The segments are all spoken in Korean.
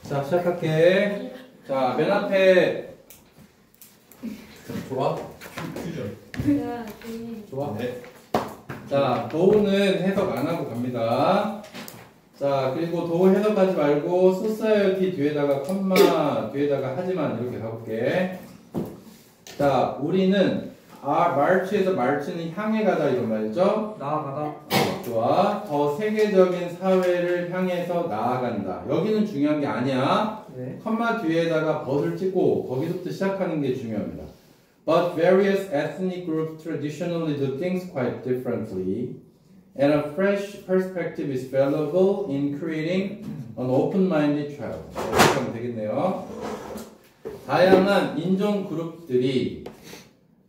자, 시작할게. 자, 맨 앞에. 좋아? 좋아? 네. 자, 도우는 해석 안 하고 갑니다. 자, 그리고 도우 해석하지 말고 society 뒤에다가 컴마 뒤에다가 하지만 이렇게 가볼게. 자, 우리는 march에서 march는 향해 가다 이런 말이죠? 나아가다. 좋아. 더 세계적인 사회를 향해서 나아간다. 여기는 중요한 게 아니야. 네. 컴마 뒤에다가 but을 찍고 거기서부터 시작하는 게 중요합니다. But various ethnic groups traditionally do things quite differently, and a fresh perspective is valuable in creating an open-minded child. 이렇게 하면 되겠네요. 다양한 인종 그룹들이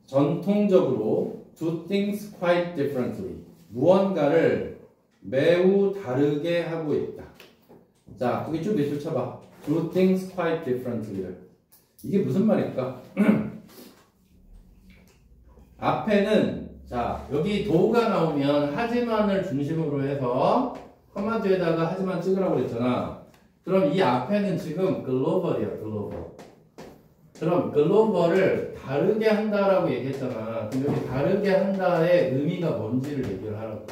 전통적으로 do things quite differently. 무언가를 매우 다르게 하고 있다. 자, 거기 쭉 밑줄 쳐봐. do things quite differently. 이게 무슨 말일까? 앞에는 자, 여기 도가 나오면 하지만을 중심으로 해서 컴마 뒤에다가 하지만 찍으라고 그랬잖아. 그럼 이 앞에는 지금 글로벌이야, 글로벌. 그럼 글로벌을 다르게 한다라고 얘기했잖아. 그럼 여기 다르게 한다의 의미가 뭔지를 얘기를 하라고.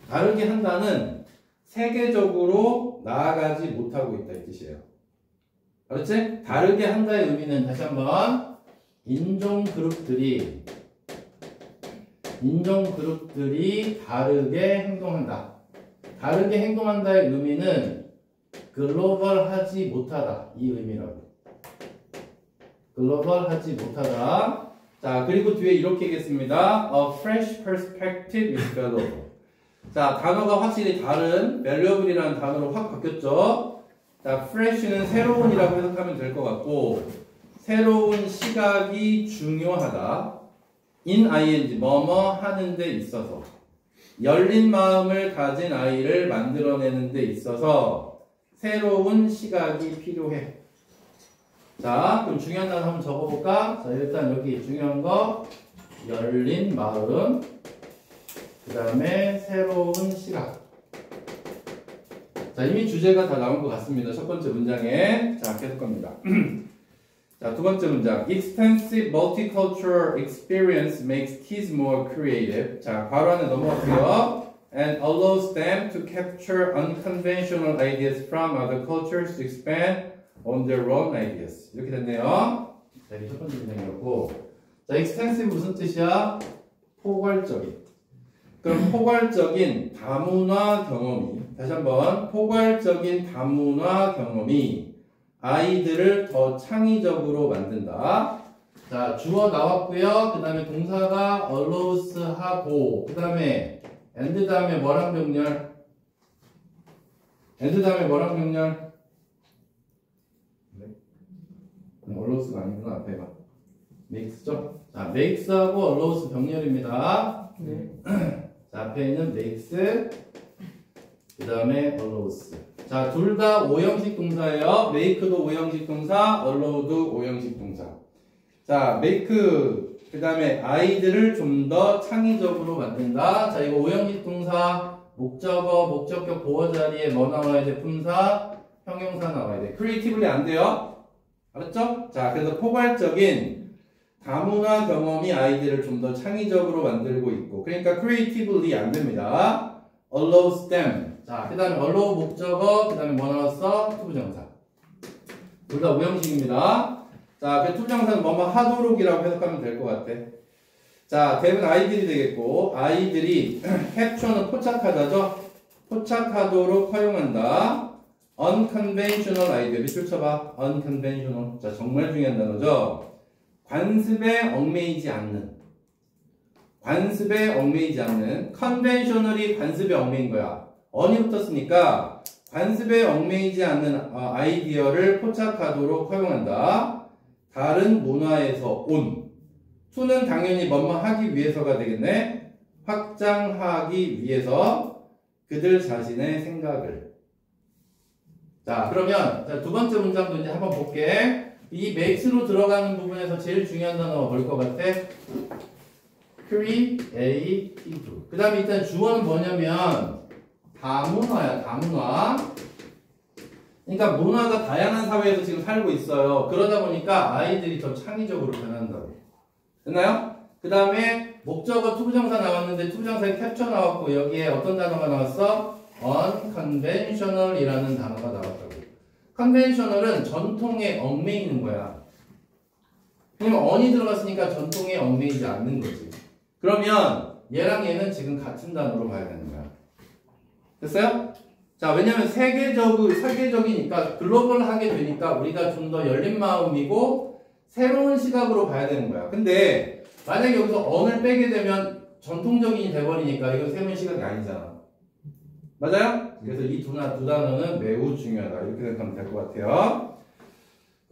다르게 한다는 세계적으로 나아가지 못하고 있다 이 뜻이에요. 알았지? 다르게 한다의 의미는 다시 한번 인종 그룹들이 다르게 행동한다. 다르게 행동한다의 의미는 글로벌하지 못하다 이 의미라고. 글로벌하지 못하다. 자, 그리고 뒤에 이렇게 하겠습니다. A fresh perspective is valuable. 자, 단어가 확실히 다른 valuable이라는 단어로 확 바뀌었죠. 자, fresh는 새로운이라고 해석하면 될 것 같고, 새로운 시각이 중요하다. in ing 뭐뭐 하는 데 있어서 열린 마음을 가진 아이를 만들어내는 데 있어서 새로운 시각이 필요해. 자, 그럼 중요한 단어 한번 적어볼까? 자, 일단 여기 중요한 거 열린 마음, 그 다음에 새로운 시각. 자, 이미 주제가 다 나온 것 같습니다. 첫 번째 문장에. 자, 계속 갑니다. 자, 두 번째 문장. Extensive multicultural experience makes kids more creative. 자, 바로 안에 넘어갈게요. And allows them to capture unconventional ideas from other cultures to expand on their own ideas. 이렇게 됐네요. 자, 이게 첫 번째 문장이었고. 자, extensive 무슨 뜻이야? 포괄적인. 그럼 포괄적인 다문화 경험이, 다시 한번, 포괄적인 다문화 경험이 아이들을 더 창의적으로 만든다. 자, 주어 나왔고요. 그 다음에 동사가 allows 하고, 그 다음에 and 다음에 뭐랑 병렬? and 다음에 뭐랑 병렬? allows가 아니구나. 앞에가 makes죠? 자, makes하고 allows 병렬입니다. 네. 자, 앞에 있는 makes, 그 다음에 allows. 자, 둘 다 5형식 동사예요. make도 5형식 동사, allow도 5형식 동사. 자, make, 그 다음에 아이들을 좀 더 창의적으로 만든다. 자, 이거 5형식 동사, 목적어, 목적격 보어 자리에 뭐 나와야 돼? 품사, 형용사 나와야 돼. creatively 안 돼요. 알았죠? 자, 그래서 포괄적인 다문화 경험이 아이들을 좀 더 창의적으로 만들고 있고, 그러니까 creatively 안 됩니다. allows them. 자, 그 다음에 allow 목적어, 그 다음에 뭐 나왔어? 투부정사. 둘 다 5형식입니다. 자, 그 투부정사는 뭐뭐 하도록이라고 해석하면 될 것 같아. 자, 대부분 아이들이 되겠고, 아이들이 capture는 포착하다죠? 포착하도록 허용한다. unconventional idea. 밑줄 쳐봐. unconventional. 자, 정말 중요한 단어죠? 관습에 얽매이지 않는. 관습에 얽매이지 않는. conventionally 관습에 얽매인 거야. on이 붙었으니까 관습에 얽매이지 않는 아이디어를 포착하도록 허용한다. 다른 문화에서 온. to는 당연히 뭐뭐 하기 위해서가 되겠네. 확장하기 위해서 그들 자신의 생각을. 자, 그러면 자, 두 번째 문장도 이제 한번 볼게. 이 makes로 들어가는 부분에서 제일 중요한 단어가 뭘 것 같아? creative. 그 다음에 일단 주어는 뭐냐면 다문화야, 다문화. 그러니까 문화가 다양한 사회에서 지금 살고 있어요. 그러다 보니까 아이들이 더 창의적으로 변한다고. 됐나요? 그 다음에 목적어 투부정사 나왔는데 투부정사에 캡처 나왔고 여기에 어떤 단어가 나왔어? unconventional이라는 단어가 나왔다고. conventional은 전통에 얽매이는 거야. 왜냐면 on이 들어갔으니까 전통에 얽매이지 않는 거지. 그러면 얘랑 얘는 지금 같은 단어로 봐야 되는 거야. 됐어요? 자, 왜냐면 세계적이니까 글로벌하게 되니까 우리가 좀 더 열린 마음이고 새로운 시각으로 봐야 되는 거야. 근데 만약에 여기서 on을 빼게 되면 전통적인이 돼버리니까 이거 새로운 시각이 아니잖아. 맞아요? 그래서 이 두 단어는 매우 중요하다. 이렇게 생각하면 될 것 같아요.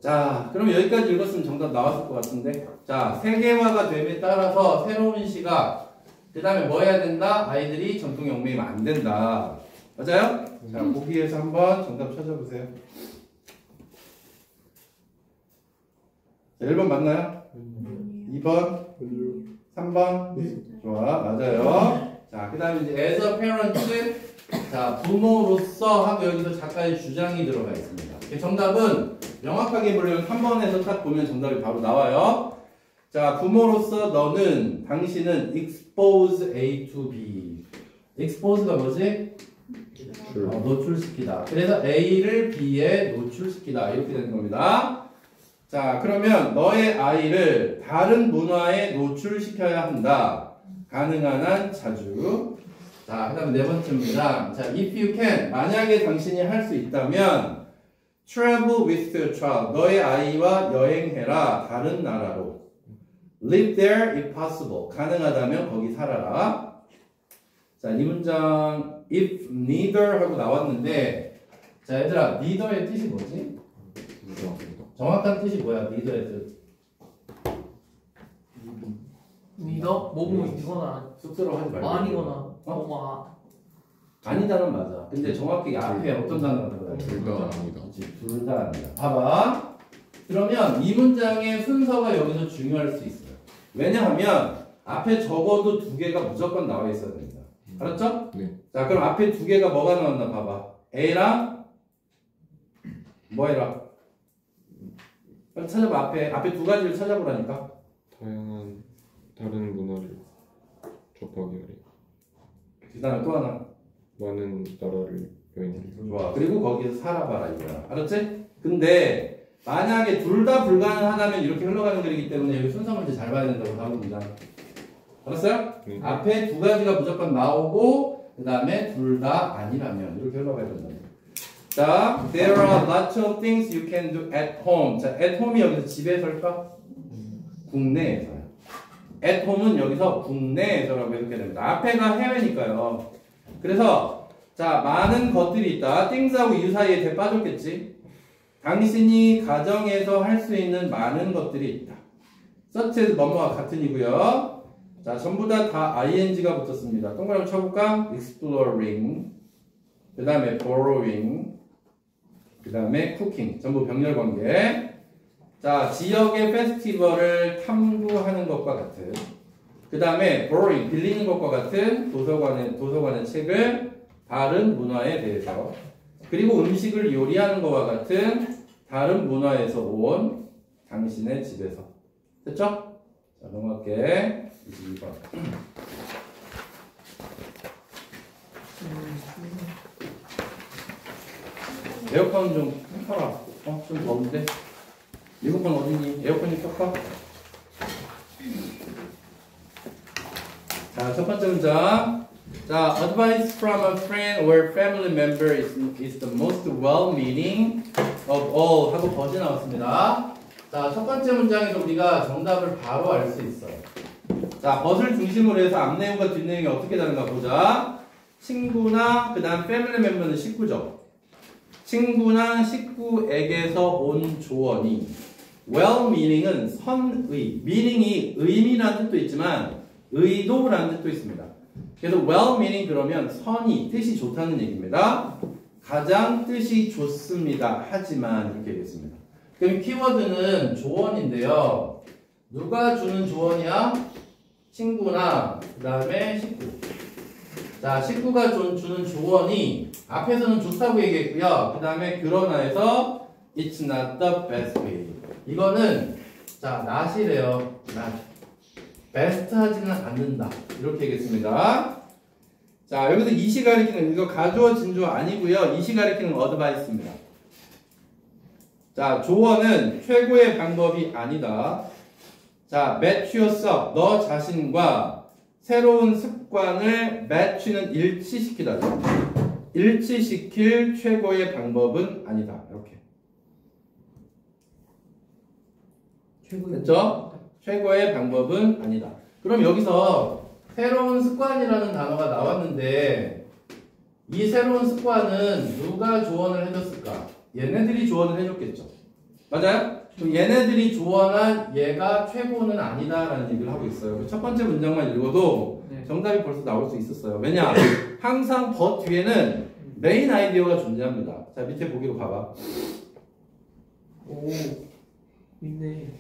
자, 그럼 여기까지 읽었으면 정답 나왔을 것 같은데. 자, 세계화가 됨에 따라서 새로운 시각, 그 다음에 뭐 해야 된다? 아이들이 전통에 얽매이면 안 된다. 맞아요? 자, 보기에서 한번 정답 찾아보세요. 자, 1번 맞나요? 2번? 3번? 좋아, 맞아요. 자, 그 다음에 이제 as a parent, 자, 부모로서 하고 여기서 작가의 주장이 들어가 있습니다. 정답은 명확하게 보려면 3번에서 딱 보면 정답이 바로 나와요. 자, 부모로서 너는, 당신은 expose A to B. expose가 뭐지? 노출시키다. 그래서 A를 B에 노출시키다. 이렇게 되는 겁니다. 자, 그러면 너의 아이를 다른 문화에 노출시켜야 한다. 가능한 한 자주. 자, 그 다음에 네 번째입니다. 자, if you can, 만약에 당신이 할 수 있다면 travel with your child, 너의 아이와 여행해라. 다른 나라로. live there if possible, 가능하다면 거기 살아라. 자, 이 문장 if neither 하고 나왔는데, 자, 얘들아, neither의 뜻이 뭐지? 정확한 뜻이 뭐야? neither의 뜻. 니더? 뭐뭐 이거나 쑥스러워하지 말고. 아니거나 뭐뭐 아니다는 맞아. 근데 정확히 앞에 어떤 단어가 들어가요? 둘 다 아니다. 둘 다 아니다. 봐봐. 그러면 이 문장의 순서가 여기서 중요할 수 있어요. 왜냐하면 앞에 적어도 두 개가 무조건 나와 있어야 됩니다. 알았죠? 네. 자, 그럼 앞에 두 개가 뭐가 나왔나 봐봐. A랑 뭐 해라? 빨리 찾아봐. 앞에 두 가지를 찾아보라니까. 다양한 다른 문화를 접하기 위해 그 다음에 또 하나. 많은 나라를 여행하기. 좋아. 그리고 거기서 살아봐라 이거야. 알았지? 근데 만약에 둘 다 불가능하다면 이렇게 흘러가는 글이기 때문에 여기 순서 문제 잘 봐야 된다고 하거든요. 알았어요? 네. 앞에 두 가지가 무조건 나오고 그 다음에 둘 다 아니라면 이렇게 흘러가야 된다. 자, there are lots of things you can do at home. 자, at home이 여기서 집에서일까? 국내에서요. at home은 여기서 국내에서라고 해석해야 됩니다. 앞에가 해외니까요. 그래서 자, 많은 것들이 있다. things하고 you 사이에 대 빠졌겠지? 당신이 가정에서 할 수 있는 많은 것들이 있다. such as 뭐뭐와 같은이고요. 자, 전부 다 ing가 붙었습니다. 동그라미 쳐볼까? exploring, 그 다음에 borrowing, 그 다음에 cooking. 전부 병렬 관계. 자, 지역의 페스티벌을 탐구하는 것과 같은. 그 다음에 borrowing, 빌리는 것과 같은 도서관의 책을 다른 문화에 대해서. 그리고 음식을 요리하는 것과 같은 다른 문화에서 온 당신의 집에서. 됐죠? 자, 넘어갈게. 22번. 에어컨 좀 켜라. 좀 더운데. 에어컨 어디니? 에어컨이 켜봐. 자, 첫 번째 문장. 자, advice from a friend or family member is the most well-meaning of all 하고 버즈 나왔습니다. 자, 첫 번째 문장에서 우리가 정답을 바로 알 수 있어요. 자, 벗을 중심으로 해서 앞내용과 뒷내용이 어떻게 다른가 보자. 친구나 그 다음 패밀리 멤버는 식구죠. 친구나 식구에게서 온 조언이 well-meaning은 선의, meaning이 의미라는 뜻도 있지만 의도라는 뜻도 있습니다. 그래서 well-meaning 그러면 선이, 뜻이 좋다는 얘기입니다. 가장 뜻이 좋습니다. 하지만 이렇게 되겠습니다. 그럼 키워드는 조언인데요. 누가 주는 조언이야? 친구나 그 다음에 식구. 자, 식구가 주는 조언이 앞에서는 좋다고 얘기했고요. 그 다음에 그러나에서 It's not the best way. 이거는 자, not이래요. not. best 하지는 않는다. 이렇게 얘기했습니다. 자, 여기서 이시 가리키는 이거 가주어 진주어 아니고요. 이시 가리키는 어드바이스입니다. 자, 조언은 최고의 방법이 아니다. 자, match yourself. 너 자신과 새로운 습관을 match는 일치시키다. 일치시킬 최고의 방법은 아니다. 이렇게. 됐죠? 최고의 방법은 아니다. 그럼 여기서 새로운 습관이라는 단어가 나왔는데 이 새로운 습관은 누가 조언을 해줬을까? 얘네들이 조언을 해줬겠죠. 맞아요? 그럼 얘네들이 조언한 얘가 최고는 아니다라는 얘기를 하고 있어요. 첫 번째 문장만 읽어도 네. 정답이 벌써 나올 수 있었어요. 왜냐? 항상 but 뒤에는 메인 아이디어가 존재합니다. 자, 밑에 보기로 봐봐. 오, 있네.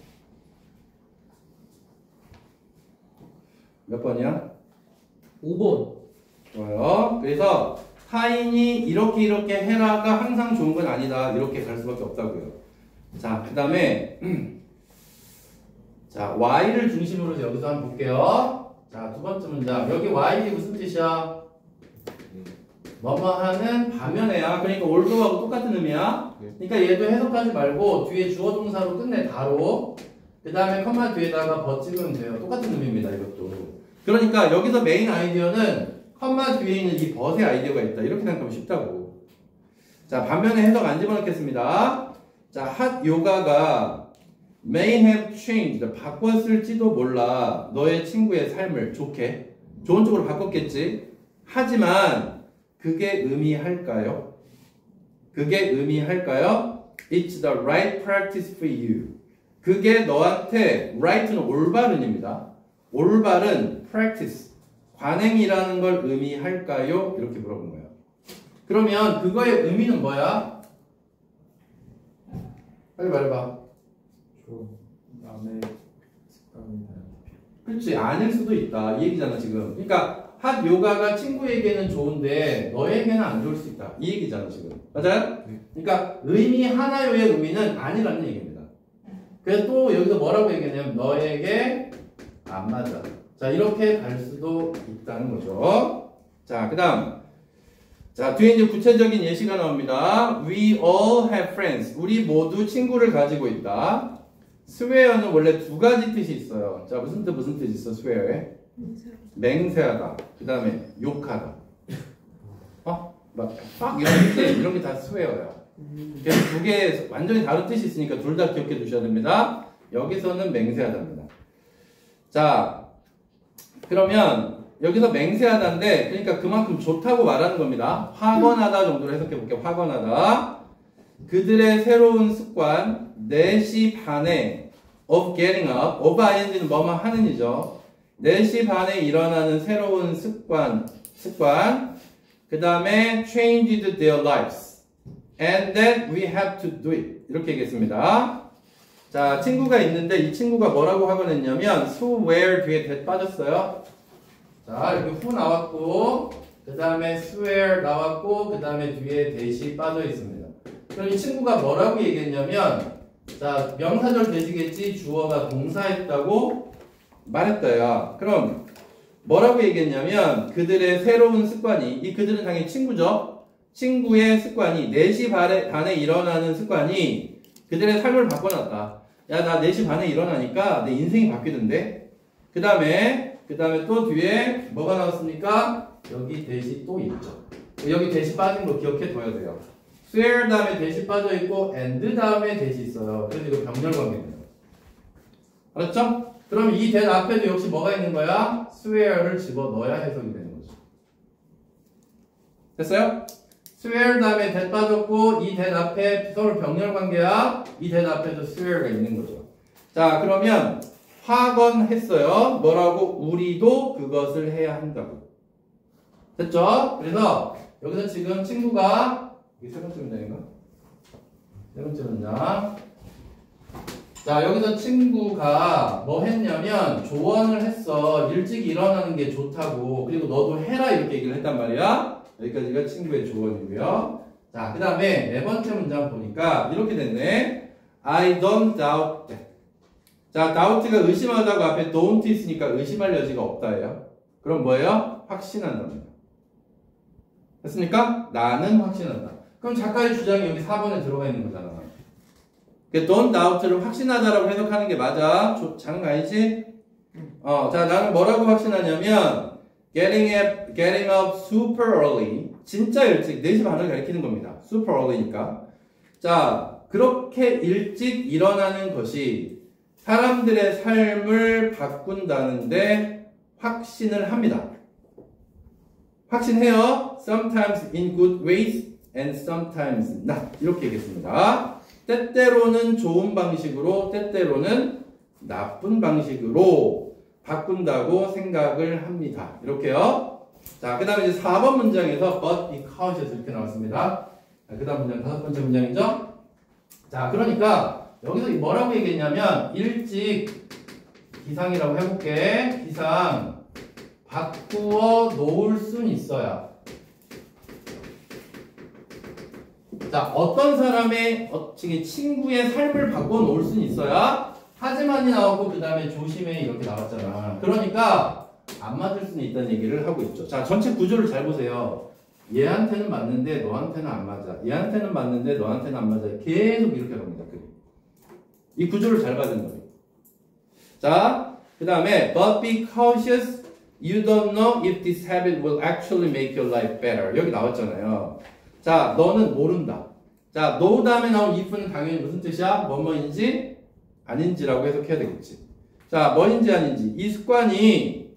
몇 번이야? 5번. 좋아요. 그래서 타인이 이렇게 해라가 항상 좋은 건 아니다. 이렇게 갈 수밖에 없다고요. 자, 그 다음에 자, Y를 중심으로 해서 여기서 한번 볼게요. 자, 두 번째 문장. 여기 Y이 무슨 뜻이야? 뭐뭐하는 반면에야. 그러니까 올드하고 똑같은 의미야. 그러니까 얘도 해석하지 말고 뒤에 주어 동사로 끝내 다로. 그 다음에 컴마 뒤에다가 버 찍으면 돼요. 똑같은 의미입니다. 이것도. 그러니까 여기서 메인 아이디어는 컴마 뒤에 있는 이 벗의 아이디어가 있다. 이렇게 생각하면 쉽다고. 자, 반면에 해석 안 집어넣겠습니다. 자, 핫 요가가 may have changed. 바꿨을지도 몰라. 너의 친구의 삶을 좋게. 좋은 쪽으로 바꿨겠지. 하지만 그게 의미할까요? 그게 의미할까요? It's the right practice for you. 그게 너한테 right는 올바른입니다. 올바른 practice, 관행이라는 걸 의미할까요? 이렇게 물어본 거예요. 그러면 그거의 의미는 뭐야? 빨리 말해봐. 남의 습관이 그렇지, 아닐 수도 있다. 이 얘기잖아 지금. 그러니까 핫 요가가 친구에게는 좋은데 너에게는 안 좋을 수 있다. 이 얘기잖아 지금. 맞아요? 그러니까 의미 하나요의 의미는 아니라는 얘기입니다. 그래서 또 여기서 뭐라고 얘기했냐면 너에게 안 맞아. 자, 이렇게 갈 수도 있다는 거죠. 자, 그 다음. 자, 뒤에 이제 구체적인 예시가 나옵니다. We all have friends. 우리 모두 친구를 가지고 있다. swear는 원래 두 가지 뜻이 있어요. 자, 무슨 뜻이 있어, swear에? 맹세하다. 그 다음에 욕하다. 막 이런 게 다 swear예요. 그래서 두 개 완전히 다른 뜻이 있으니까 둘 다 기억해 두셔야 됩니다. 여기서는 맹세하다입니다. 자, 그러면 여기서 맹세하다인데 그러니까 그만큼 좋다고 말하는 겁니다. 확언하다 정도로 해석해 볼게요. 확언하다. 그들의 새로운 습관 4시 반에 of getting up, of ing는 뭐뭐 하는이죠. 4시 반에 일어나는 새로운 습관 그 다음에 changed their lives and that we have to do it 이렇게 얘기했습니다. 자, 친구가 있는데 이 친구가 뭐라고 확언했냐면 swear 뒤에 that 빠졌어요. 자, 이렇게 who 나왔고 그 다음에 swear 나왔고 그 다음에 뒤에 that이 빠져 있습니다. 그럼 이 친구가 뭐라고 얘기했냐면 자, 명사절 되시겠지 주어가 동사했다고 말했다야. 그럼 뭐라고 얘기했냐면 그들의 새로운 습관이 이 그들은 당연히 친구죠. 친구의 습관이 4시 반에 일어나는 습관이 그들의 삶을 바꿔놨다. 야, 나 4시 반에 일어나니까 내 인생이 바뀌던데. 그 다음에 또 뒤에 뭐가 나왔습니까? 여기 대시 또 있죠. 여기 대시 빠진 거 기억해 둬야 돼요. swear 다음에 대시 빠져 있고 and 다음에 대시 있어요. 그래서 이거 병렬 관계입니다. 알았죠? 그럼 이 that 앞에도 역시 뭐가 있는 거야? swear를 집어 넣어야 해석이 되는 거죠. 됐어요? swear 다음에 that 빠졌고 이 that 앞에 서로 병렬 관계야. 이 that 앞에도 swear가 있는 거죠. 자, 그러면 확언했어요. 뭐라고? 우리도 그것을 해야 한다고. 됐죠? 그래서 여기서 지금 친구가 이게 세 번째 문장인가? 세 번째 문장. 자, 자, 여기서 친구가 뭐 했냐면 조언을 했어. 일찍 일어나는 게 좋다고. 그리고 너도 해라 이렇게 얘기를 했단 말이야. 여기까지가 친구의 조언이고요. 자, 그 다음에 네 번째 문장 보니까 이렇게 됐네. I don't doubt that. 자, doubt가 의심하다고 앞에 don't 있으니까 의심할 여지가 없다예요. 그럼 뭐예요? 확신한답니다. 됐습니까? 나는 확신한다. 그럼 작가의 주장이 여기 4번에 들어가 있는 거잖아. don't doubt를 확신하다라고 해석하는 게 맞아. 자는 거 아니지? 자, 나는 뭐라고 확신하냐면 getting up super early. 진짜 일찍 4시 반을 가리키는 겁니다. super early니까. 자, 그렇게 일찍 일어나는 것이 사람들의 삶을 바꾼다는데 확신을 합니다. 확신해요. Sometimes in good ways and sometimes not. 이렇게 얘기했습니다. 때때로는 좋은 방식으로, 때때로는 나쁜 방식으로 바꾼다고 생각을 합니다. 이렇게요. 자, 그 다음에 이제 4번 문장에서 but because 이렇게 나왔습니다. 그 다음 문장 5번째 문장이죠. 자, 그러니까 여기서 뭐라고 얘기했냐면 일찍 기상이라고 해볼게. 기상 바꾸어 놓을 순 있어야. 자, 어떤 사람의 친구의 삶을 바꿔 놓을 수는 있어야. 하지만이 나오고 그 다음에 조심해 이렇게 나왔잖아. 그러니까 안 맞을 수는 있다는 얘기를 하고 있죠. 자, 전체 구조를 잘 보세요. 얘한테는 맞는데 너한테는 안 맞아. 얘한테는 맞는데 너한테는 안 맞아. 계속 이렇게 갑니다. 이 구조를 잘 봐야 된다. 자, 그 다음에 but be cautious. You don't know if this habit will actually make your life better. 여기 나왔잖아요. 자, 너는 모른다. 자, know 다음에 나온 if는 당연히 무슨 뜻이야? 뭐뭐인지 아닌지라고 해석해야 되겠지. 자, 뭐인지 아닌지. 이 습관이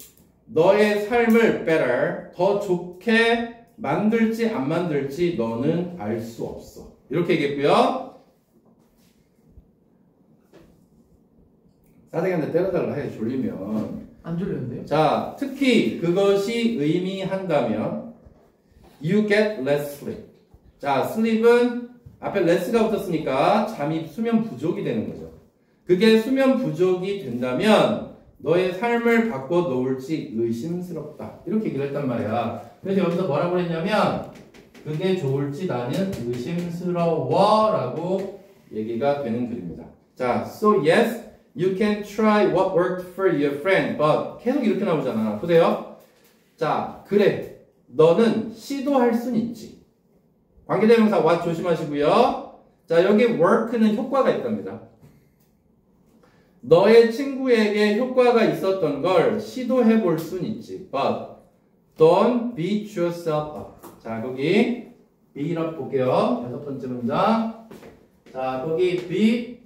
너의 삶을 better, 더 좋게 만들지 안 만들지 너는 알 수 없어. 이렇게 얘기했고요. 사대기한테 때려달라 해, 졸리면. 안 졸렸는데요? 자, 특히 그것이 의미한다면 you get less sleep. 자, sleep은 앞에 less가 붙었으니까 잠이 수면 부족이 되는 거죠. 그게 수면 부족이 된다면 너의 삶을 바꿔 놓을지 의심스럽다. 이렇게 얘기를 했단 말이야. 그래서 여기서 뭐라고 했냐면 그게 좋을지 나는 의심스러워 라고 얘기가 되는 글입니다. 자, so yes, you can try what worked for your friend, but 계속 이렇게 나오잖아. 보세요. 자, 그래. 너는 시도할 순 있지. 관계대명사 what 조심하시고요. 자, 여기 work는 효과가 있답니다. 너의 친구에게 효과가 있었던 걸 시도해 볼 순 있지. But don't beat yourself up. 자, 거기 beat up 볼게요. 6번째 문장. 자, 거기 beat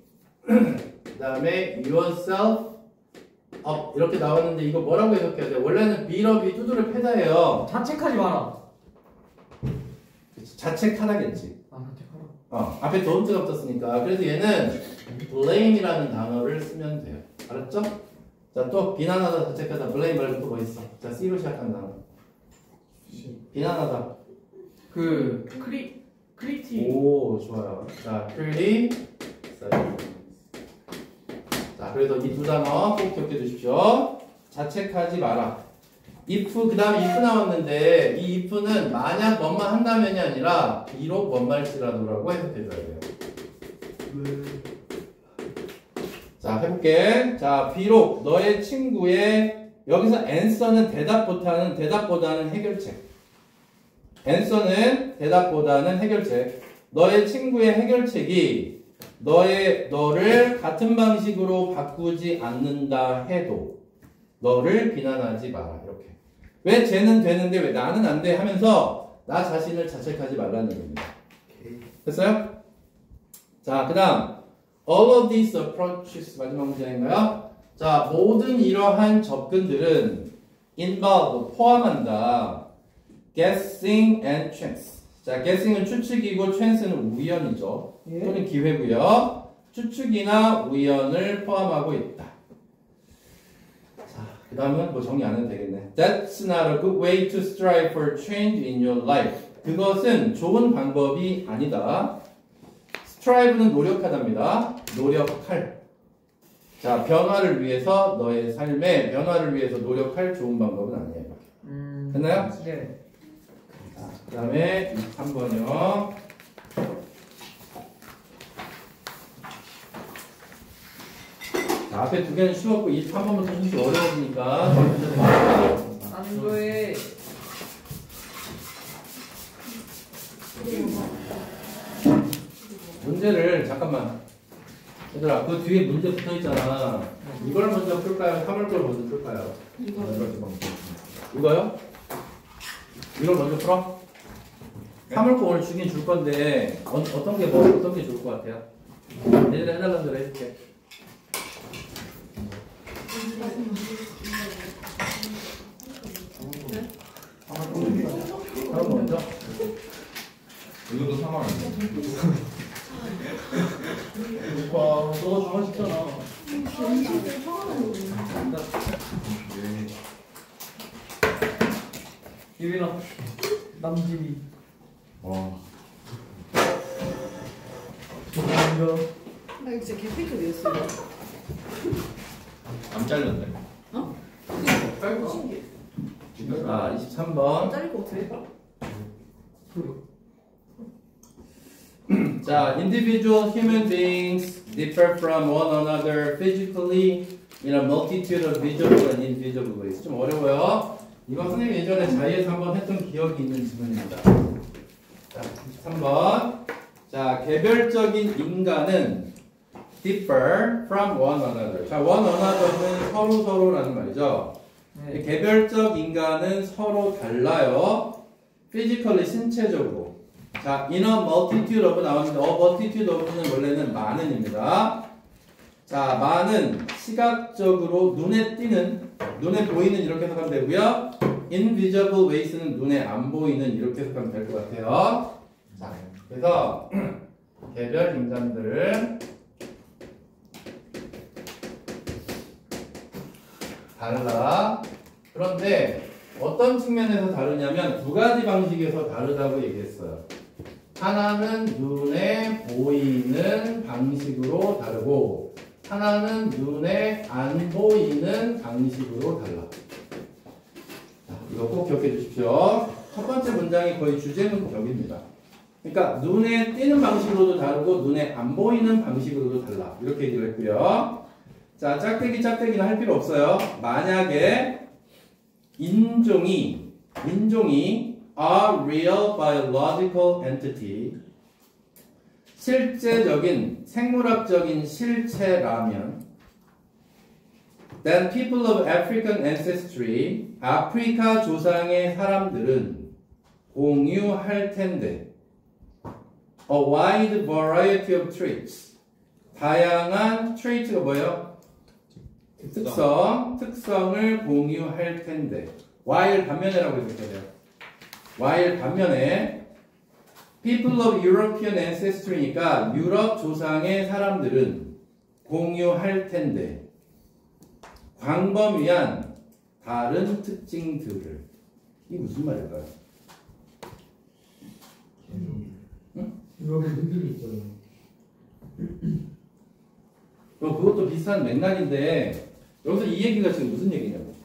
그 다음에 yourself up 이렇게 나왔는데 이거 뭐라고 해석해야 돼? 원래는 beat up이 두드려 패다예요. 자책하지 마라. 자책하라겠지. 아, 자책하라. 앞에 don't가 붙었으니까. 그래서 얘는 blame이라는 단어를 쓰면 돼요. 알았죠? 자, 또 비난하다, 자책하다, blame 말고 또 뭐 있어? 자, C로 시작하는 단어. 비난하다. 크리티. 오, 좋아요. 자, critic. 자, 그래서 이 두 단어 꼭 기억해 두십시오. 자책하지 마라. if, 그 다음에 if 나왔는데 이 if는 만약 뭐만 한다면이 아니라 비록 뭔 말지라도라고 해석해 줘야 돼요. 자, 해볼게. 자, 비록 너의 친구의 여기서 answer는 대답보다는 해결책. answer는 대답보다는 해결책. 너의 친구의 해결책이 너를 같은 방식으로 바꾸지 않는다 해도 너를 비난하지 마라. 이렇게. 왜 쟤는 되는데 왜 나는 안 돼? 하면서 나 자신을 자책하지 말라는 얘기입니다. 됐어요? 자, 그 다음 all of these approaches 마지막 문장인가요? 자, 모든 이러한 접근들은 involve 포함한다. guessing and chance. 자, guessing은 추측이고 chance는 우연이죠. 예. 또는 기회고요. 추측이나 우연을 포함하고 있다. 자, 그 다음은 뭐 정리 안 해도 되겠네. That's not a good way to strive for change in your life. 그것은 좋은 방법이 아니다. strive는 노력하답니다. 노력할. 자, 변화를 위해서 너의 삶의 변화를 위해서 노력할 좋은 방법은 아니에요. 됐나요? 네. 그 다음에 3번이요. 자, 앞에 두 개는 쉬웠고 3번부터 좀 어려워지니까 안 돼. 문제를 잠깐만 얘들아 그 뒤에 문제 붙어있잖아. 이걸 먼저 풀까요? 3월 걸 먼저 풀까요? 이거요? 이걸 먼저 풀어? 3월 거 오늘 주긴 줄 건데 어떤 게 좋을 것 같아요? 얘들아 해달라는 대로 해줄게. 그럼 먼저 이것도 3만 원. 와, 너가 좋아하셨잖아. 유빈아, 남진이. 와. 감사합니다. 나 이거 진짜 개패급이었어. 안 잘렸네. 어? 짧다. 신기해. 아 23번 잘릴 것 같아. 자, individual human beings differ from one another physically in a multitude of visible and invisible ways. 좀 어려워요. 이건 선생님이 예전에 자리에서 한번 했던 기억이 있는 지문입니다. 자, 23번. 자, 개별적인 인간은 differ from one another. 자, one another는 서로라는 말이죠. 네. 개별적 인간은 서로 달라요. physically, 신체적으로. 자, in a multitude of 나왔는데, multitude of는 원래는 많은입니다. 자, 많은, 시각적으로 눈에 띄는, 눈에 보이는 이렇게 해석하면 되고요. invisible ways는 눈에 안 보이는 이렇게 해석하면 될 것 같아요. 자, 그래서 개별 인간들은 달라. 그런데 어떤 측면에서 다르냐면 두 가지 방식에서 다르다고 얘기했어요. 하나는 눈에 보이는 방식으로 다르고 하나는 눈에 안 보이는 방식으로 달라. 자, 이거 꼭 기억해 주십시오. 첫 번째 문장이 거의 주제문격입니다. 그러니까 눈에 띄는 방식으로도 다르고 눈에 안 보이는 방식으로도 달라. 이렇게 얘기를 했고요. 자, 짝대기는 할 필요 없어요. 만약에 인종이 a real biological entity, 실제적인 생물학적인 실체라면 then people of African ancestry, 아프리카 조상의 사람들은 공유할 텐데 a wide variety of traits, 다양한 trait가 뭐예요? 특성을 공유할 텐데 while 반면에라고 해석해야 돼요. while 반면에 people of European ancestry니까 유럽 조상의 사람들은 공유할 텐데 광범위한 다른 특징들을. 이게 무슨 말일까요? 유럽에 흔들이 있잖아. 그것도 비슷한 맥락인데 여기서 이 얘기가 지금 무슨 얘기냐고.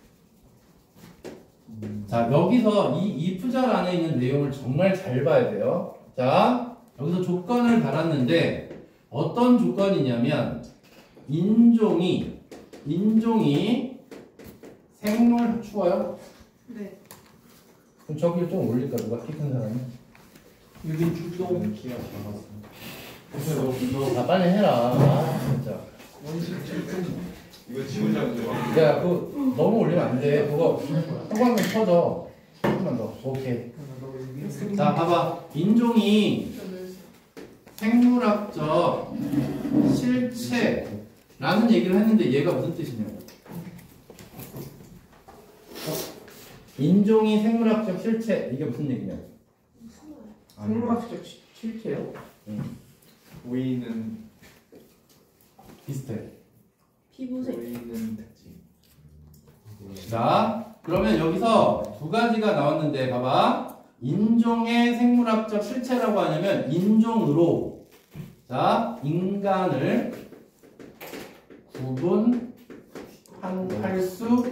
자, 여기서 이 푸절 안에 있는 내용을 정말 잘 봐야 돼요. 자, 여기서 조건을 달았는데 어떤 조건이냐면 인종이 생물 추워요? 네. 그럼 저기를 좀 올릴까? 누가 키 큰 사람이? 유빈 출동. 키가 작았어. 아, 빨리 해라. 아, 진짜. 원식 출동. 이거 지문 잡는데 막. 야, 그거 너무 올리면 안 돼. 그거 호감이 터져. 조금만 더. 오케이. 자, 봐봐. 인종이 생물학적 실체라는 얘기를 했는데 얘가 무슨 뜻이냐고. 인종이 생물학적 실체, 이게 무슨 얘기냐고. 생물학적 실체요? 보이는 비슷해. 피부색. 보이는 특징. 자, 그러면 여기서 두 가지가 나왔는데 봐봐. 인종의 생물학적 실체라고 하냐면 인종으로 자, 인간을 구분할 수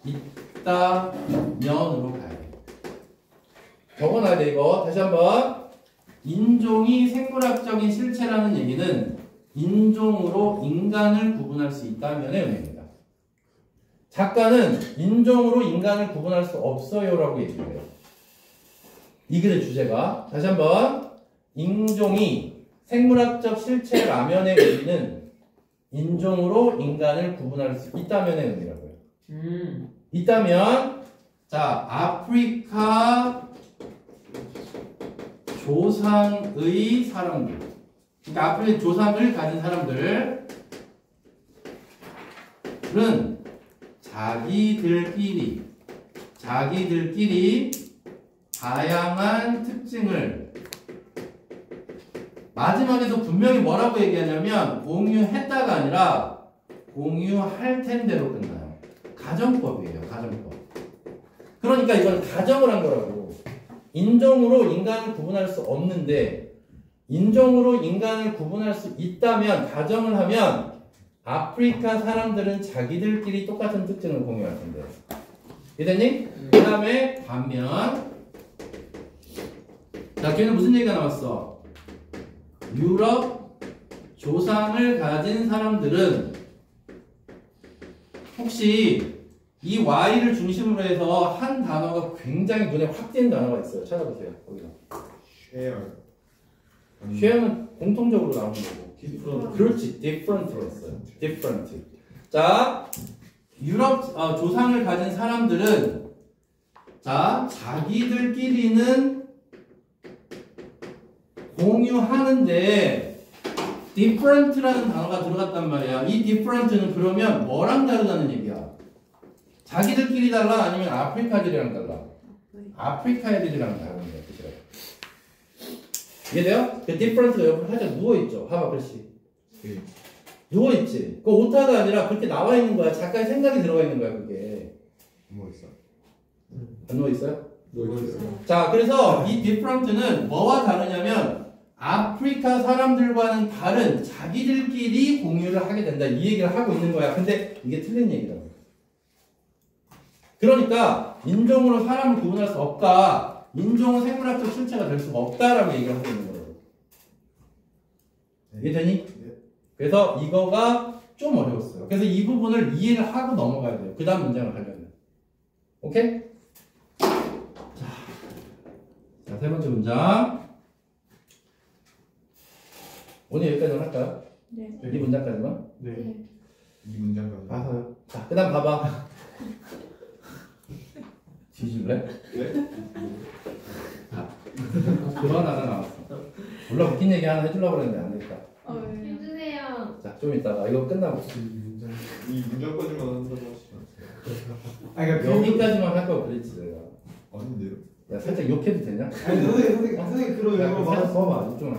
있다면으로 가야 돼. 적어놔야 돼 이거. 다시 한번. 인종이 생물학적인 실체라는 얘기는 인종으로 인간을 구분할 수 있다면의 의미입니다. 작가는 인종으로 인간을 구분할 수 없어요라고 얘기해요. 이 글의 주제가. 다시 한번. 인종이 생물학적 실체라면의 의미는 인종으로 인간을 구분할 수 있다면의 의미라고요. 있다면, 자, 아프리카 조상의 사람들. 그러니까 아프리카 조상을 가진 사람들은 자기들끼리 다양한 특징을 마지막에도 분명히 뭐라고 얘기하냐면 공유했다가 아니라 공유할 텐데로 끝나요. 가정법이에요. 가정법. 그러니까 이건 가정을 한 거라고. 인종으로 인간을 구분할 수 없는데 인종으로 인간을 구분할 수 있다면 가정을 하면 아프리카 사람들은 자기들끼리 똑같은 특징을 공유할 텐데. 이해됐니? 그 다음에 반면 자, 걔는 무슨 얘기가 나왔어? 유럽 조상을 가진 사람들은 혹시 이 Y를 중심으로 해서 한 단어가 굉장히 눈에 확 띄는 단어가 있어요. 찾아보세요. 거기서. 쉐어는 공통적으로 나오는 거고. 그렇지. different로 했어요. different. 자, 유럽 조상을 가진 사람들은 자, 자기들끼리는 공유하는데 different라는 단어가 들어갔단 말이야. 이 different는 그러면 뭐랑 다르다는 얘기야? 자기들끼리 달라? 아니면 아프리카들이랑 달라? 아프리카 애들이랑 다른 거야. 이해돼요? 그 different가 옆에 살짝 누워있죠? 봐봐, 글씨. 누워있지? 그거 오타가 아니라 그렇게 나와있는 거야. 작가의 생각이 들어가 있는 거야, 그게. 안 누워있어요? 누워있어요. 자, 그래서 이 different는 뭐와 다르냐면 아프리카 사람들과는 다른 자기들끼리 공유를 하게 된다. 이 얘기를 하고 있는 거야. 근데 이게 틀린 얘기라고. 그러니까 인종으로 사람을 구분할 수 없다. 인종은 생물학적 실체가 될 수가 없다라고 얘기를 하고 있는 거예요. 이해되니? 그래서 이거가 좀 어려웠어요. 그래서 이 부분을 이해를 하고 넘어가야 돼요. 그 다음 문장을 하려면. 오케이? 자, 세 번째 문장. 오늘 여기까지만 할까요? 네. 이 문장까지만? 네. 이 문장까지. 봐서요. 자, 그 다음 봐봐. 뒤질래? 네? 그만 하나 나왔어. 몰라, 웃긴 얘기 하나 해주려고 그랬는데 안 되겠다. 해주세요. 자, 좀 이따가 이거 끝나고. 이 문장까지만 한다고 하시지 그러니까 여기까지만 할 걸 그랬지, 내가. 아닌데요? 야, 살짝 욕해도 되냐? 아니 선생님 그런 야, 의도로 살짝 말하지 써봐, 이쪽으로.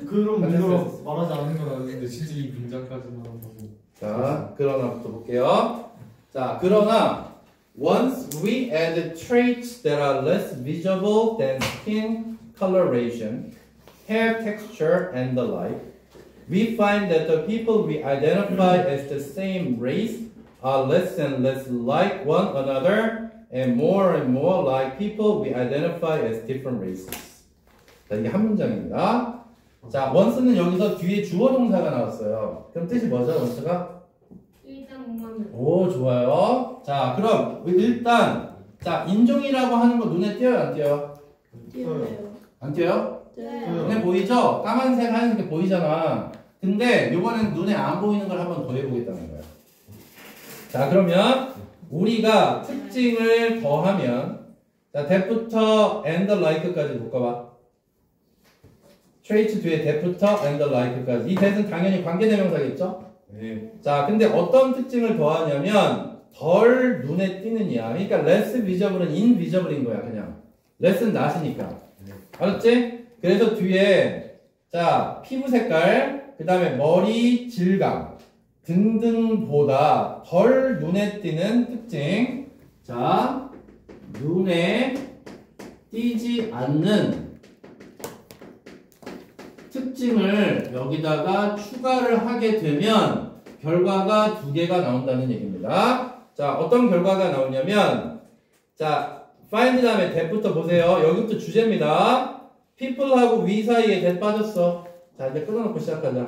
그런 됐어, 의도로 됐어. 말하지 않은 건 아닌데 진짜 이 문장까지만 한다고. 자, 그러나부터 볼게요. 자, 그러나 once we add traits that are less visible than skin coloration, hair texture, and the like, we find that the people we identify as the same race are less and less like one another and more like people we identify as different races. 자, 이게 한 문장입니다. 자, once는 여기서 뒤에 주어 동사가 나왔어요. 그럼 뜻이 뭐죠, once가? 일단 공감은. 오, 좋아요. 자, 그럼 일단 자, 인종이라고 하는 거 눈에 띄어요, 안 띄어요? 띄어요. 안 띄어요? 네. 눈에 보이죠? 까만색 하얀색 보이잖아. 근데 이번엔 눈에 안 보이는 걸 한번 더 해보겠다는 거야. 자, 그러면 우리가 특징을 더하면 자, that부터 and the like까지 묶어봐. traits 뒤에 that부터 and the like까지. 이 that은 당연히 관계대명사겠죠? 네. 자, 근데 어떤 특징을 더하냐면 덜 눈에 띄는 이야. 그러니까 less visible은 invisible인 거야, 그냥. less는 not이니까. 알았지? 그래서 뒤에 자, 피부 색깔, 그 다음에 머리 질감 등등보다 덜 눈에 띄는 특징. 자, 눈에 띄지 않는 특징을 여기다가 추가를 하게 되면 결과가 두 개가 나온다는 얘기입니다. 자, 어떤 결과가 나오냐면, 자, find 다음에 that부터 보세요. 여기부터 주제입니다. people하고 we 사이에 that 빠졌어. 자, 이제 끊어놓고 시작하자.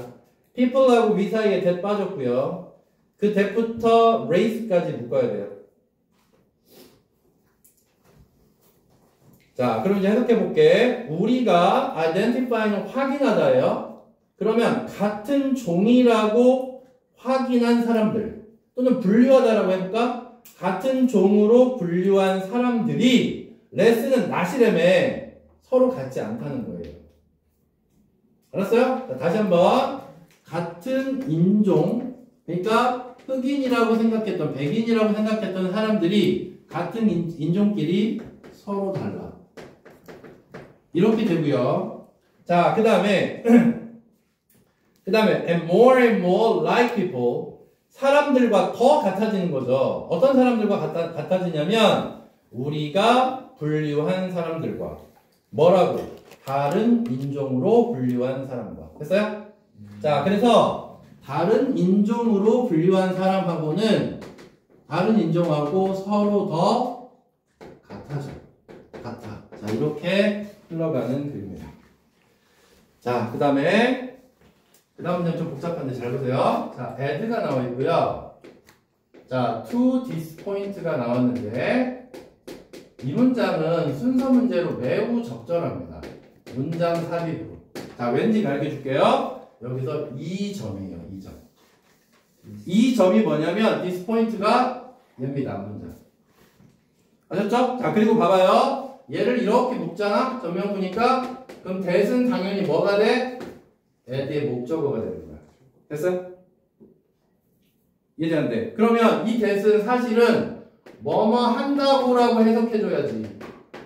people하고 we 사이에 that 빠졌고요. 그 that부터 race까지 묶어야 돼요. 자, 그럼 이제 해석해볼게. 우리가 identify는 확인하다예요. 그러면 같은 종이라고 확인한 사람들 또는 분류하다라고 해볼까? 같은 종으로 분류한 사람들이 레스는 나시렘에 서로 같지 않다는 거예요. 알았어요? 자, 다시 한번 같은 인종 그러니까 흑인이라고 생각했던 백인이라고 생각했던 사람들이 같은 인종끼리 서로 달라. 이렇게 되고요. 자, 그 다음에 and more like people 사람들과 더 같아지는 거죠. 어떤 사람들과 같아지냐면 우리가 분류한 사람들과 뭐라고? 다른 인종으로 분류한 사람과 됐어요? 자, 그래서 다른 인종으로 분류한 사람하고는 다른 인종하고 서로 더 같아. 자, 이렇게 흘러가는 그림이에요. 자, 그 다음에 문제는 좀 복잡한데 잘 보세요. 자, add가 나와 있고요. 자, to this point가 나왔는데 이 문장은 순서 문제로 매우 적절합니다. 문장 삽입으로. 자, 왠지 가르쳐줄게요. 여기서 이 점이에요. 이 점. 이 점이 뭐냐면 this point가 얘입니다. 문장. 아셨죠? 자, 그리고 봐봐요. 얘를 이렇게 묶잖아. 전명부니까 그럼 that은 당연히 뭐가 돼? add의 목적어가 되는 거야. 됐어요? 이해되는데 그러면 이 that은 사실은 뭐뭐 한다고라고 해석해줘야지.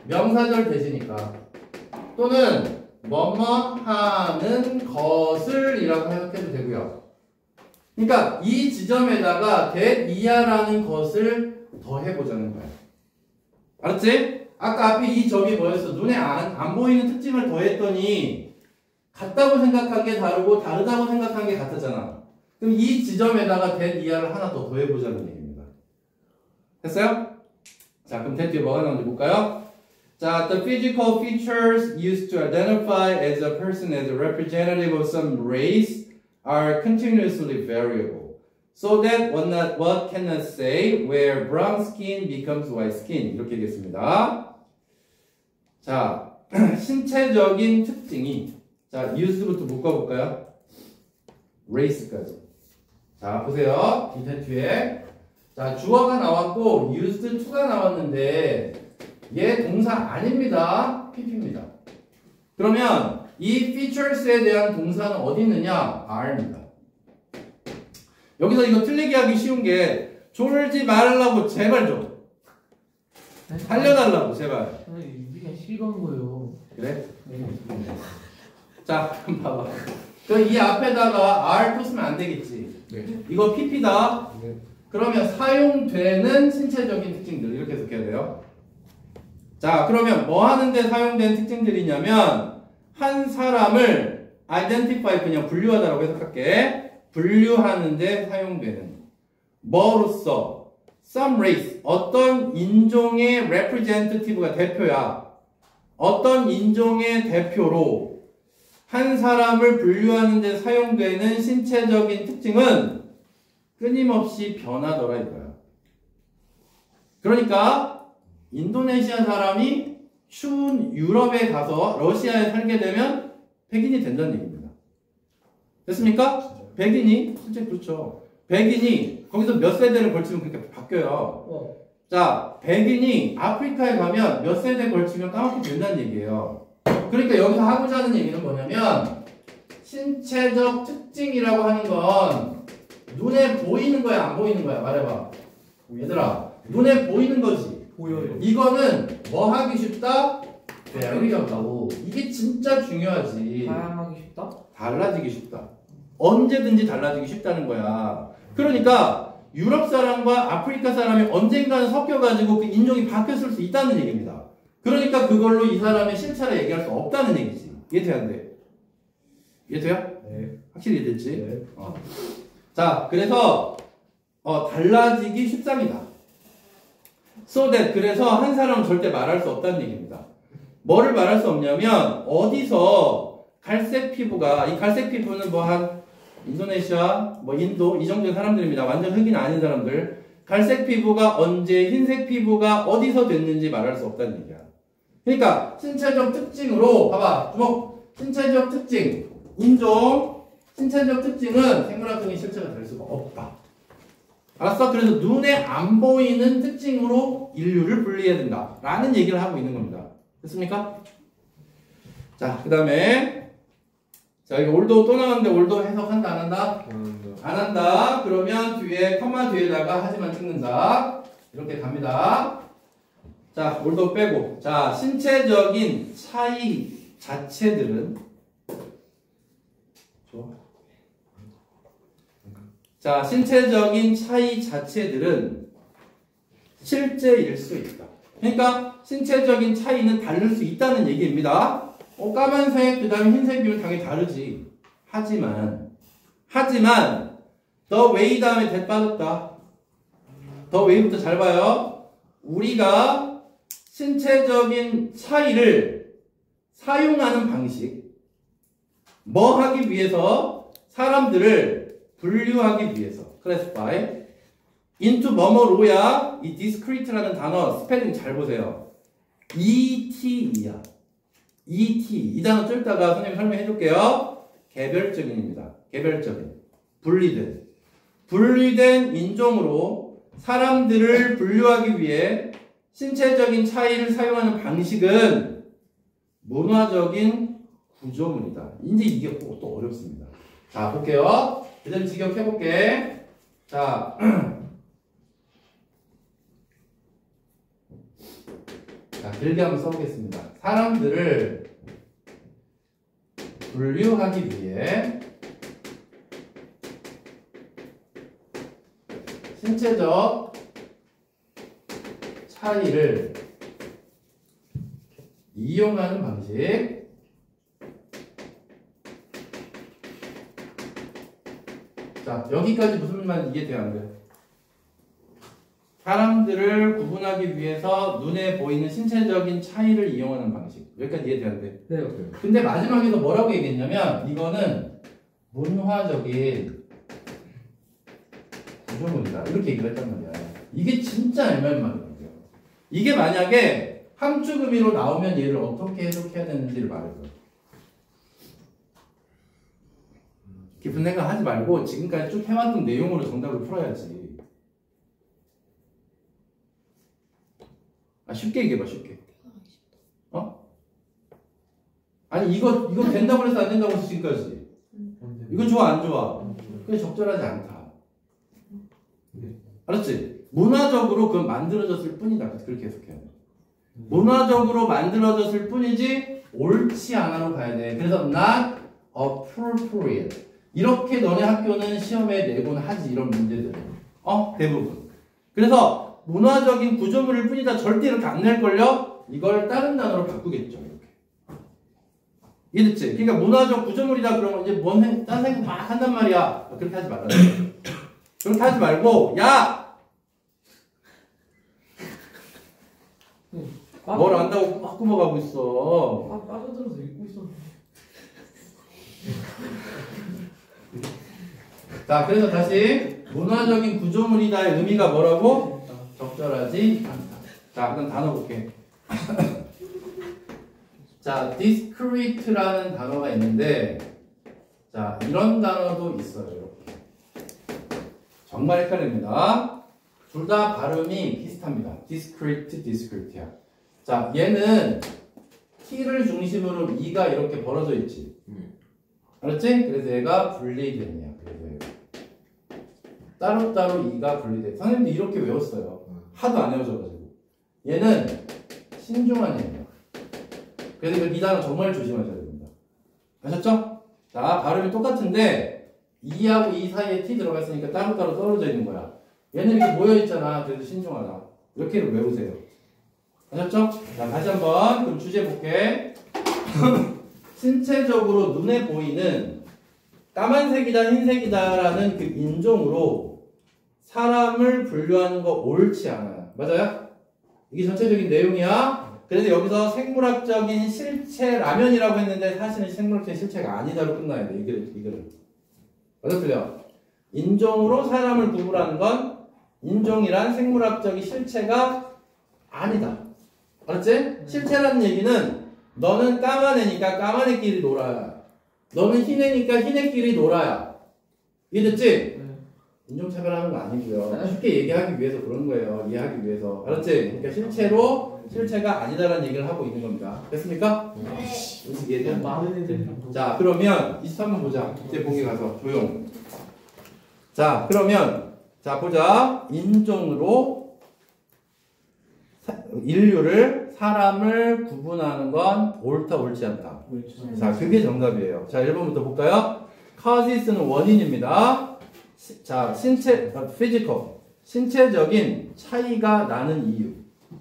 명사절 that이니까. 또는 뭐뭐 하는 것을 이라고 해석해도 되고요. 그러니까 이 지점에다가 that 이하라는 것을 더해보자는 거야. 알았지? 아까 앞에 이 점이 뭐였어? 눈에 안 보이는 특징을 더했더니 같다고 생각한 게 다르고 다르다고 생각한 게 같았잖아. 그럼 이 지점에다가 that 이하를 하나 더 더해보자는 얘기입니다. 됐어요? 자, 그럼 that 뒤에 뭐가 나오는지 볼까요? 자, the physical features used to identify as a person as a representative of some race are continuously variable. So that what cannot say where brown skin becomes white skin. 이렇게 되겠습니다. 자, 신체적인 특징이 자, used부터 묶어볼까요? race까지. 자, 보세요. 뒤에 뒤에. 자, 주어가 나왔고 used to가 나왔는데 얘 동사 아닙니다. pp입니다. 그러면 이 features에 대한 동사는 어디 있느냐? are입니다. 여기서 이거 틀리게 하기 쉬운 게 졸지 말라고 제발 좀 살려달라고 제발. 우리가 실거한 거예요. 그래? 자, 그럼 봐봐. 그럼 이 앞에다가 R 또 쓰면 안 되겠지. 네. 이거 PP다. 네. 그러면 사용되는 신체적인 특징들 이렇게 해석해야 돼요. 자, 그러면 뭐 하는데 사용된 특징들이냐면 한 사람을 identify 그냥 분류하다라고 해석할게. 분류하는데 사용되는 뭐로서 some race 어떤 인종의 representative가 대표야. 어떤 인종의 대표로 한 사람을 분류하는 데 사용되는 신체적인 특징은 끊임없이 변하더라 이거야. 그러니까 인도네시아 사람이 추운 유럽에 가서 러시아에 살게 되면 백인이 된다는 얘기입니다. 됐습니까? 백인이 실제 그렇죠. 백인이 거기서 몇 세대를 걸치면 그렇게 바뀌어요. 자, 백인이 아프리카에 가면 몇 세대 걸치면 까맣게 된다는 얘기예요. 그러니까 여기서 하고자 하는 얘기는 뭐냐면 신체적 특징이라고 하는 건 눈에 보이는 거야 안 보이는 거야? 말해봐. 얘들아, 눈에 보이는 거지. 보여요. 이거는 뭐 하기 쉽다? 배우려고. 이게 진짜 중요하지. 다양하기 쉽다? 달라지기 쉽다. 언제든지 달라지기 쉽다는 거야. 그러니까 유럽 사람과 아프리카 사람이 언젠가는 섞여가지고 그 인종이 바뀌었을 수 있다는 얘기입니다. 그러니까 그걸로 이 사람의 실체를 얘기할 수 없다는 얘기지. 이해돼야 안 돼? 이해돼요? 네. 확실히 이해됐지? 네. 자, 그래서 달라지기 십상이다. So that 그래서 한 사람은 절대 말할 수 없다는 얘기입니다. 뭐를 말할 수 없냐면 어디서 갈색 피부가 이 갈색 피부는 뭐 한 인도네시아, 뭐 인도 이 정도의 사람들입니다. 완전 흑인 아닌 사람들. 갈색 피부가 언제 흰색 피부가 어디서 됐는지 말할 수 없다는 얘기야. 그러니까 신체적 특징으로 봐봐 주목 신체적 특징 인종 신체적 특징은 생물학적인 실체가 될 수가 없다. 알았어? 그래서 눈에 안 보이는 특징으로 인류를 분리해야 된다 라는 얘기를 하고 있는 겁니다. 됐습니까? 자, 그 다음에 자, 이거 올도 또 나왔는데 올도 해석한다 안 한다? 안 한다. 그러면 뒤에 컴마 뒤에다가 하지만 찍는다. 이렇게 갑니다. 자, 올도 빼고. 자, 신체적인 차이 자체들은 자, 신체적인 차이 자체들은 실제일 수 있다. 그러니까 신체적인 차이는 다를 수 있다는 얘기입니다. 까만색 그 다음에 흰색이면 당연히 다르지. 하지만 the way 다음에 that 빠졌다. the way부터 잘 봐요. 우리가 신체적인 차이를 사용하는 방식 뭐 하기 위해서 사람들을 분류하기 위해서 classify into 뭐뭐로야 이 discrete라는 단어 스펠링 잘 보세요. ET이야. ET 이 단어 좀 이따가 선생님이 설명해 줄게요. 개별적인입니다. 개별적인 분리된 인종으로 사람들을 분류하기 위해 신체적인 차이를 사용하는 방식은 문화적인 구조물이다. 이제 이게 또 어렵습니다. 자, 볼게요. 그대로 직역해 볼게. 자, 길게 한번 써보겠습니다. 사람들을 분류하기 위해 신체적 차이를 이용하는 방식 자, 여기까지 무슨 말 이해돼요? 안 돼요? 사람들을 구분하기 위해서 눈에 보이는 신체적인 차이를 이용하는 방식. 여기까지 이해돼야 돼. 네. 근데 마지막에서 뭐라고 얘기했냐면 이거는 문화적인 구조물이다. 이렇게 얘기를 했단 말이야. 이게 진짜 애매한 말이에요. 이게 만약에 함축 의미로 나오면 얘를 어떻게 해석해야 되는지를 말해줘. 깊은 생각 하지 말고 지금까지 쭉 해왔던 내용으로 정답을 풀어야지. 쉽게 얘기해봐, 쉽게. 아니, 이거 된다고 해서 안 된다고 해서 지금까지. 이건 좋아, 안 좋아? 그게 적절하지 않다. 알았지? 문화적으로 그건 만들어졌을 뿐이다. 그렇게 해석해야 돼. 문화적으로 만들어졌을 뿐이지, 옳지 않아로 가야 돼. 그래서, not appropriate. 이렇게 너네 학교는 시험에 내곤 하지, 이런 문제들은. 대부분. 그래서, 문화적인 구조물일 뿐이다. 절대 이렇게 안 낼걸요? 이걸 다른 단어로 바꾸겠죠. 이렇게. 이해됐지? 그러니까 문화적 구조물이다 그러면 이제 딴 생각 막 한단 말이야. 그렇게 하지 말라. 그렇게 하지 말고, 야! 뭘 안다고 막 꾸며가고 있어. 빠져들어서 읽고 있었는데. 자, 그래서 다시 문화적인 구조물이다의 의미가 뭐라고? 적절하지 않다. 자, 그럼 단어 볼게. 자, discrete라는 단어가 있는데, 자, 이런 단어도 있어요. 이렇게. 정말 헷갈립니다. 둘 다 발음이 비슷합니다. discrete, discrete야. 자, 얘는 t를 중심으로 e가 이렇게 벌어져 있지. 알았지? 그래서 얘가 분리된이야. 그래서 얘가. 따로따로 e가 분리돼. 선생님도 이렇게 외웠어요. 하도 안 외워져가지고. 얘는 신중한 얘예요. 그래서 이 단어 정말 조심하셔야 됩니다. 아셨죠? 자, 발음이 똑같은데 e하고 e 사이에 t 들어가 있으니까 따로따로 떨어져 있는 거야. 얘는 이렇게 모여있잖아. 그래서 신중하다. 이렇게 외우세요. 아셨죠? 자, 다시 한번 그럼 주제 볼게. 신체적으로 눈에 보이는 까만색이다 흰색이다라는 그 인종으로 사람을 분류하는 거 옳지 않아요. 맞아요? 이게 전체적인 내용이야. 그래서 여기서 생물학적인 실체라면이라고 했는데 사실은 생물학적인 실체가 아니다로 끝나야 돼. 이거를. 맞아 틀려? 인종으로 사람을 구분하는 건 인종이란 생물학적인 실체가 아니다. 알았지? 실체라는 얘기는 너는 까만 애니까 까만 애끼리 놀아야. 너는 흰 애니까 흰 애끼리 놀아야. 이해됐지? 네. 인종차별하는 거 아니고요. 쉽게 얘기하기 위해서 그런 거예요. 이해하기 위해서. 알았지? 그러니까 실체가 아니다라는 얘기를 하고 있는 겁니다. 됐습니까? 네. 무슨 이해돼요? 많은 애들이 자, 그러면 23번 보자. 이제 보기 가서 조용. 자, 그러면 자 보자. 인종으로 인류를 사람을 구분하는 건 옳다 옳지 않다. 자, 그게 정답이에요. 자, 1번부터 볼까요? 카지스는 원인입니다. 자, 피지컬. 신체적인 차이가 나는 이유.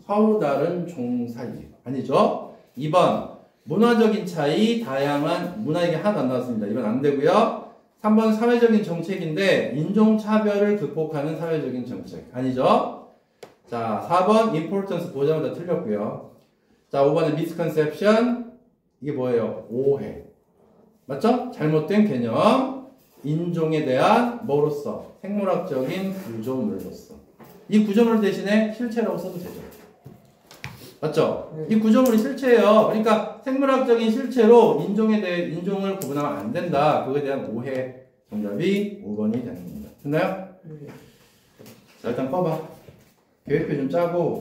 서로 다른 종 사이. 아니죠? 2번. 문화적인 차이, 다양한, 문화 얘기 하나도 안 나왔습니다. 이건 안 되고요. 3번 사회적인 정책인데, 인종차별을 극복하는 사회적인 정책. 아니죠? 자, 4번 importance 보자마자 틀렸고요. 자, 5번은 misconception. 이게 뭐예요? 오해. 맞죠? 잘못된 개념. 인종에 대한 뭐로서? 생물학적인 구조물로서. 이 구조물 대신에 실체라고 써도 되죠. 맞죠? 이 구조물이 실체예요. 그러니까 생물학적인 실체로 인종을 구분하면 안 된다. 그거에 대한 오해. 정답이 5번이 되는 겁니다. 됐나요? 자, 일단 꺼봐. 계획표 좀 짜고